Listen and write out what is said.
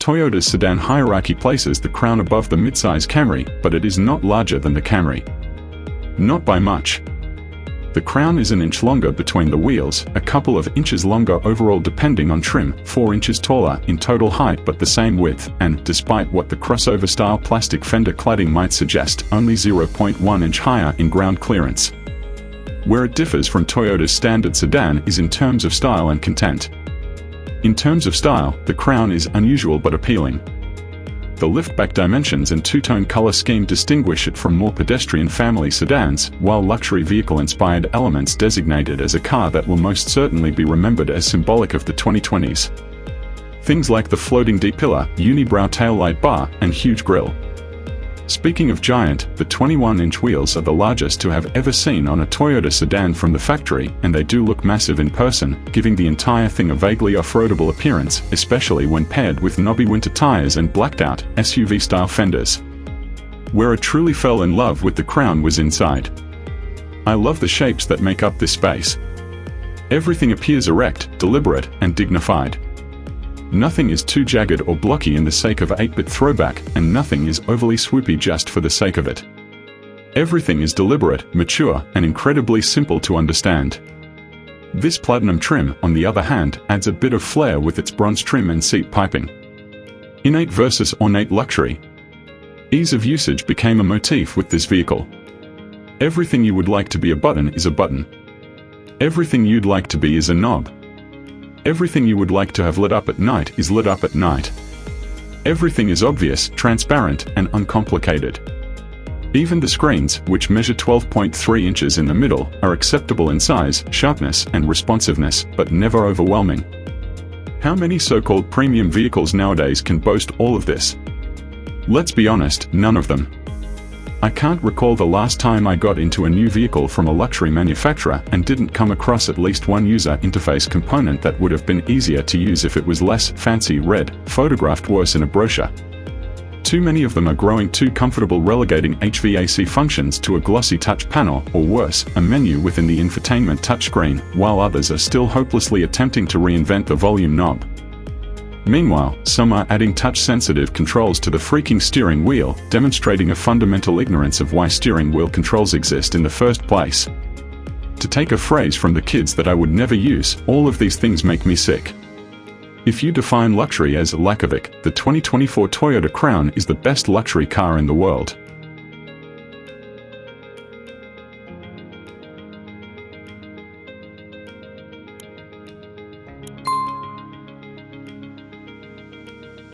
Toyota's sedan hierarchy places the Crown above the midsize Camry, but it is not larger than the Camry. Not by much. The Crown is an inch longer between the wheels, a couple of inches longer overall depending on trim, 4 inches taller in total height but the same width, and, despite what the crossover-style plastic fender cladding might suggest, only 0.1 inch higher in ground clearance. Where it differs from Toyota's standard sedan is in terms of style and content. In terms of style, the Crown is unusual but appealing. The liftback dimensions and two-tone color scheme distinguish it from more pedestrian family sedans, while luxury vehicle-inspired elements designate it as a car that will most certainly be remembered as symbolic of the 2020s. Things like the floating D-pillar, unibrow taillight bar, and huge grille. Speaking of giant, the 21-inch wheels are the largest to have ever seen on a Toyota sedan from the factory, and they do look massive in person, giving the entire thing a vaguely off-roadable appearance, especially when paired with knobby winter tires and blacked-out, SUV-style fenders. Where I truly fell in love with the Crown was inside. I love the shapes that make up this space. Everything appears erect, deliberate, and dignified. Nothing is too jagged or blocky in the sake of 8-bit throwback, and nothing is overly swoopy just for the sake of it. Everything is deliberate, mature, and incredibly simple to understand. This platinum trim, on the other hand, adds a bit of flair with its bronze trim and seat piping. Innate versus ornate luxury. Ease of usage became a motif with this vehicle. Everything you would like to be a button is a button. Everything you'd like to be is a knob. Everything you would like to have lit up at night is lit up at night. Everything is obvious, transparent, and uncomplicated. Even the screens, which measure 12.3 inches in the middle, are acceptable in size, sharpness, and responsiveness, but never overwhelming. How many so-called premium vehicles nowadays can boast all of this? Let's be honest, none of them. I can't recall the last time I got into a new vehicle from a luxury manufacturer and didn't come across at least one user interface component that would have been easier to use if it was less fancy, read, photographed worse in a brochure. Too many of them are growing too comfortable, relegating HVAC functions to a glossy touch panel, or worse, a menu within the infotainment touchscreen, while others are still hopelessly attempting to reinvent the volume knob. Meanwhile, some are adding touch-sensitive controls to the freaking steering wheel, demonstrating a fundamental ignorance of why steering wheel controls exist in the first place. To take a phrase from the kids that I would never use, all of these things make me sick. If you define luxury as lack of it, the 2024 Toyota Crown is the best luxury car in the world.